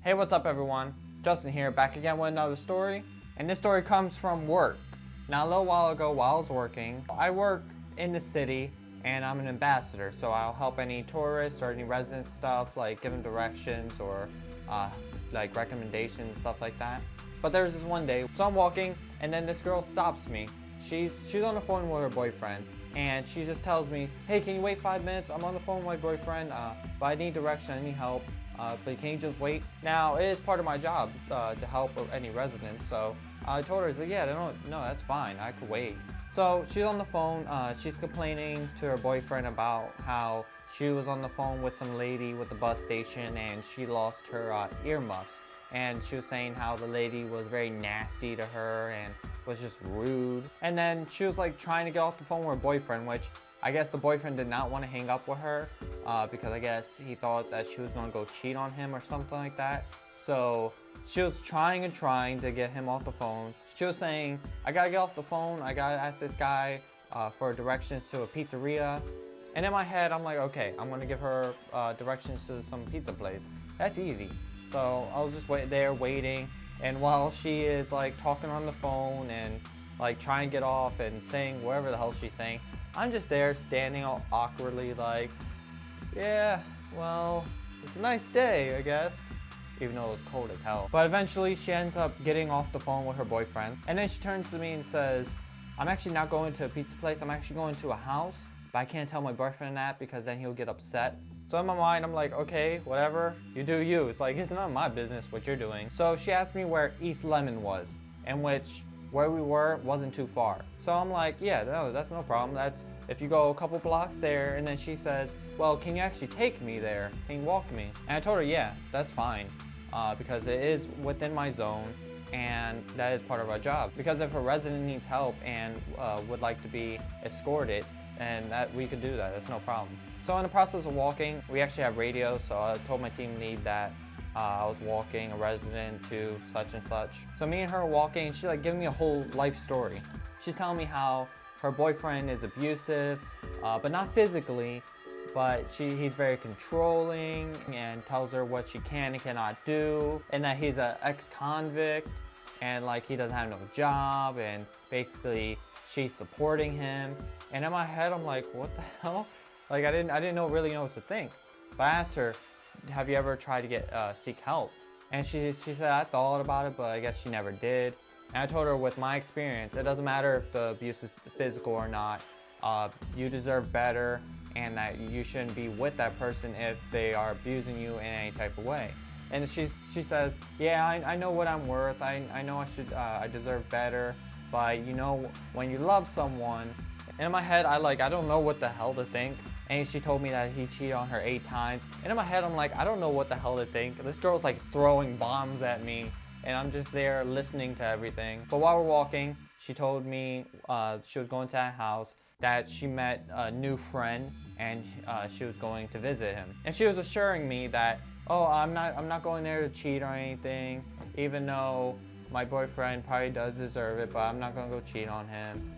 Hey, what's up everyone? Justin here, back again with another story. And this story comes from work. Now a little while ago while I was working, I work in the city and I'm an ambassador. So I'll help any tourists or any residents stuff, like give them directions or like recommendations, stuff like that. But there was this one day, so I'm walking and then this girl stops me. She's on the phone with her boyfriend and she just tells me, hey, can you wait 5 minutes? I'm on the phone with my boyfriend, but I need direction, I need help. But can you just wait? Now, it is part of my job to help any residents, so I told her, I said, yeah, no, that's fine, I could wait. So she's on the phone, she's complaining to her boyfriend about how she was on the phone with some lady with the bus station and she lost her earmuffs. And she was saying how the lady was very nasty to her and was just rude. And then she was like trying to get off the phone with her boyfriend, which I guess the boyfriend did not want to hang up with her because I guess he thought that she was going to go cheat on him or something like that. So she was trying to get him off the phone. She was saying, I gotta get off the phone, I gotta ask this guy for directions to a pizzeria. And in my head, I'm like, okay, I'm gonna give her directions to some pizza place. That's easy. So I was just there waiting, and while she is like talking on the phone and like trying to get off and saying whatever the hell she's saying, I'm just there standing all awkwardly like, yeah, well, it's a nice day, I guess. Even though it was cold as hell. But eventually she ends up getting off the phone with her boyfriend. And then she turns to me and says, I'm actually not going to a pizza place, I'm actually going to a house. But I can't tell my boyfriend that because then he'll get upset. So in my mind, I'm like, okay, whatever, you do you. It's like, it's none of my business what you're doing. So she asked me where East Lemon was, in which where we were wasn't too far. So I'm like, yeah, no, that's no problem. That's if you go a couple blocks there. And then she says, well, can you actually take me there? Can you walk me? And I told her, yeah, that's fine, because it is within my zone and that is part of our job. Because if a resident needs help and would like to be escorted, and that we could do that, that's no problem. So in the process of walking, we actually have radio, so I told my team lead that I was walking a resident to such and such. So me and her walking, she's like giving me a whole life story. She's telling me how her boyfriend is abusive, but not physically, but he's very controlling and tells her what she can and cannot do, and that he's an ex-convict and like he doesn't have no job, and basically she's supporting him. And in my head, I'm like, what the hell? Like I didn't really know what to think. But I asked her, have you ever tried to seek help? And she said, I thought about it, but I guess she never did. And I told her, with my experience, it doesn't matter if the abuse is physical or not. You deserve better, and that you shouldn't be with that person if they are abusing you in any type of way. And she says, yeah, I know what I'm worth. I know I deserve better. But you know, when you love someone, and in my head, I don't know what the hell to think. And she told me that he cheated on her 8 times. And in my head, I'm like, I don't know what the hell to think. This girl's like throwing bombs at me, and I'm just there listening to everything. But while we're walking, she told me she was going to that house, that she met a new friend, and she was going to visit him. And she was assuring me that, oh, I'm not going there to cheat or anything, even though my boyfriend probably does deserve it, but I'm not gonna go cheat on him.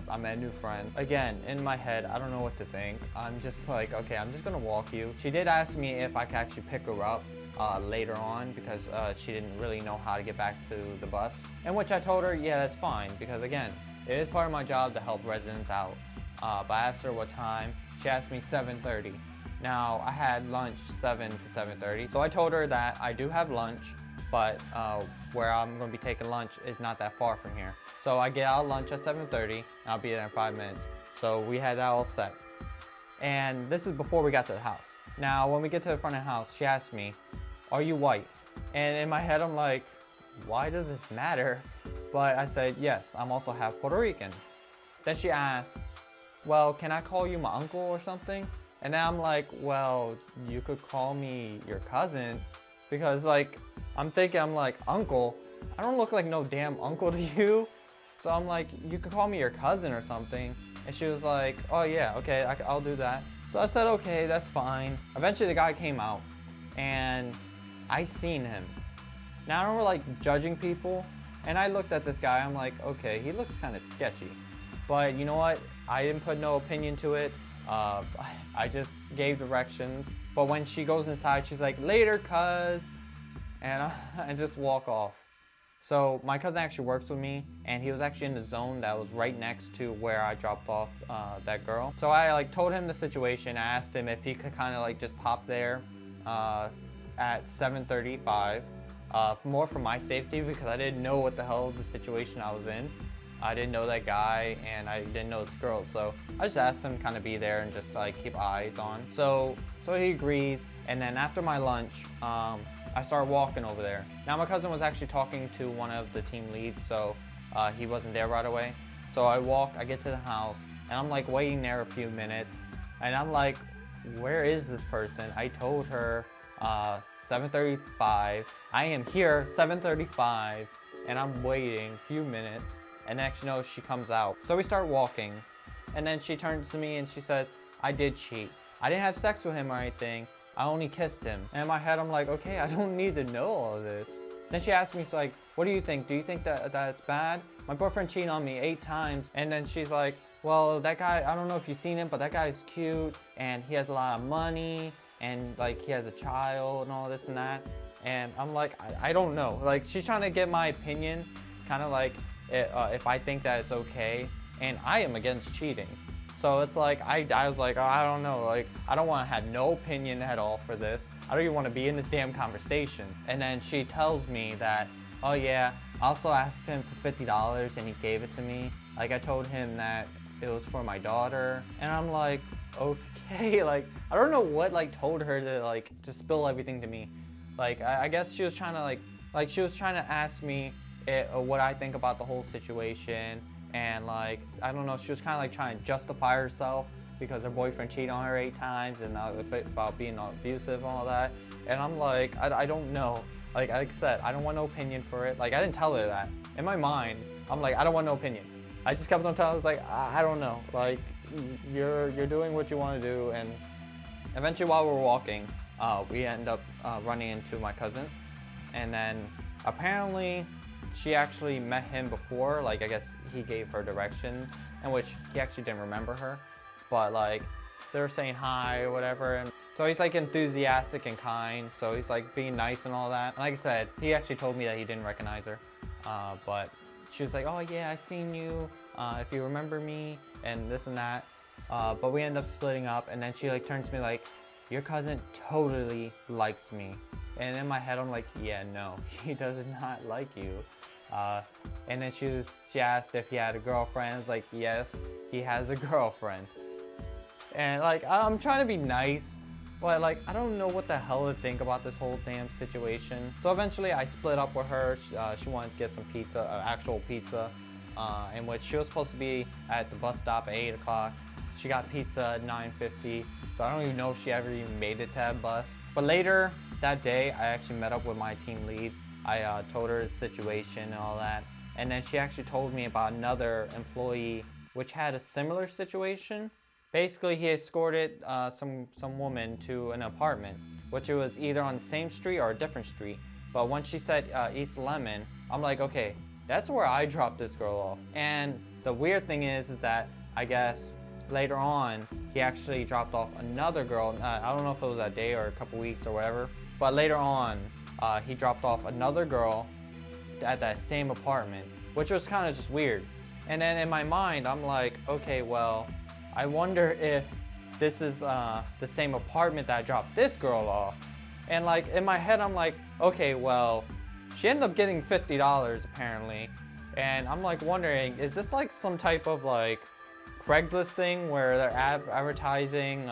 I met a new friend. Again, in my head, I don't know what to think. I'm just like, okay, I'm just gonna walk you. She did ask me if I could actually pick her up later on because she didn't really know how to get back to the bus. In which I told her, yeah, that's fine, because again, it is part of my job to help residents out. But I asked her what time. She asked me 7:30. Now, I had lunch 7 to 7:30. So I told her that I do have lunch, but where I'm going to be taking lunch is not that far from here. So I get out of lunch at 7:30, and I'll be there in 5 minutes. So we had that all set. And this is before we got to the house. Now, when we get to the front of the house, she asked me, are you white? And in my head, I'm like, why does this matter? But I said, yes, I'm also half Puerto Rican. Then she asked, well, can I call you my uncle or something? And then I'm like, well, you could call me your cousin. Because like, I'm like, uncle? I don't look like no damn uncle to you. So I'm like, you could call me your cousin or something. And she was like, oh yeah, okay, I'll do that. So I said, okay, that's fine. Eventually the guy came out and I seen him. Now I don't like judging people. And I looked at this guy, I'm like, okay, he looks kind of sketchy. But you know what? I didn't put no opinion to it. I just gave directions. But when she goes inside, she's like, later, cuz. and just walk off. So my cousin actually works with me, and he was actually in the zone that was right next to where I dropped off that girl. So I like told him the situation. I asked him if he could kind of like just pop there at 7:35, more for my safety, because I didn't know what the hell the situation I was in. I didn't know that guy, and I didn't know this girl, so I just asked him to kind of be there and just like keep eyes on. So he agrees, and then after my lunch, I started walking over there. Now my cousin was actually talking to one of the team leads, so he wasn't there right away. So I get to the house, and I'm like waiting there a few minutes, and I'm like, where is this person? I told her 7:35. I am here 7:35, and I'm waiting a few minutes, and next you know, she comes out. So we start walking, and then she turns to me and she says, I did cheat. I didn't have sex with him or anything. I only kissed him. And in my head, I'm like, okay, I don't need to know all of this. Then she asked me, she's like, what do you think? Do you think that it's bad? My boyfriend cheated on me 8 times. And then she's like, well, that guy, I don't know if you've seen him, but that guy's cute, and he has a lot of money, and like he has a child and all this and that. And I'm like, I don't know. Like, she's trying to get my opinion, kind of like if I think that it's okay. And I am against cheating. So it's like, I was like, oh, I don't know, like, I don't want to have no opinion at all for this. I don't even want to be in this damn conversation. And then she tells me that, oh yeah, I also asked him for $50 and he gave it to me. Like, I told him that it was for my daughter. And I'm like, okay, like, I don't know what like told her to like just spill everything to me. Like, I guess she was trying to like she was trying to ask me what I think about the whole situation. And like, I don't know, she was kind of like trying to justify herself because her boyfriend cheated on her 8 times and about being abusive and all that. And I'm like, I don't know. Like I said, I don't want no opinion for it. Like, I didn't tell her that. In my mind, I'm like, I don't want no opinion. I just kept on telling her, I was like, I don't know. Like, you're doing what you want to do. And eventually while we're walking, we end up running into my cousin. And then apparently she actually met him before. Like, I guess he gave her directions, in which he actually didn't remember her, but like they were saying hi or whatever. And so he's like enthusiastic and kind, so he's like being nice and all that. And like I said, he actually told me that he didn't recognize her, but she was like, oh yeah, I've seen you, if you remember me, and this and that. But we end up splitting up, and then she like turns to me like, your cousin totally likes me. And in my head, I'm like, yeah, no, he does not like you. And then she asked if he had a girlfriend. I was like, yes, he has a girlfriend. And like, I'm trying to be nice, but like, I don't know what the hell to think about this whole damn situation. So eventually I split up with her. She wanted to get some pizza, actual pizza, in which she was supposed to be at the bus stop at 8 o'clock. She got pizza at 9:50, so I don't even know if she ever even made it to that bus. But later that day, I actually met up with my team lead. I told her the situation and all that, and then she actually told me about another employee which had a similar situation. Basically, he escorted some woman to an apartment, which it was either on the same street or a different street. But when she said East Lemon, I'm like, okay, that's where I dropped this girl off. And the weird thing is that I guess later on, he actually dropped off another girl. I don't know if it was that day or a couple weeks or whatever, but later on, he dropped off another girl at that same apartment, which was kind of just weird. And then in my mind, I'm like, okay, well, I wonder if this is the same apartment that I dropped this girl off. And like in my head, I'm like, okay, well, she ended up getting $50 apparently. And I'm like wondering, is this like some type of like Craigslist thing where they're advertising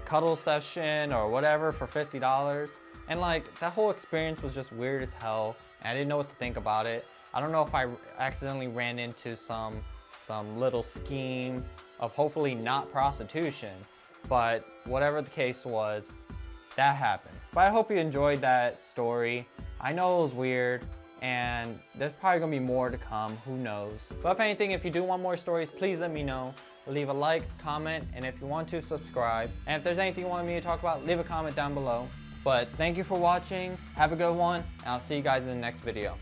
cuddle session or whatever for $50? And like that whole experience was just weird as hell. And I didn't know what to think about it. I don't know if I accidentally ran into some little scheme of hopefully not prostitution, but whatever the case was, that happened. But I hope you enjoyed that story. I know it was weird, and there's probably gonna be more to come, who knows. But if anything, if you do want more stories, please let me know. Leave a like, comment, and if you want to, subscribe. And if there's anything you want me to talk about, leave a comment down below. But thank you for watching, have a good one, and I'll see you guys in the next video.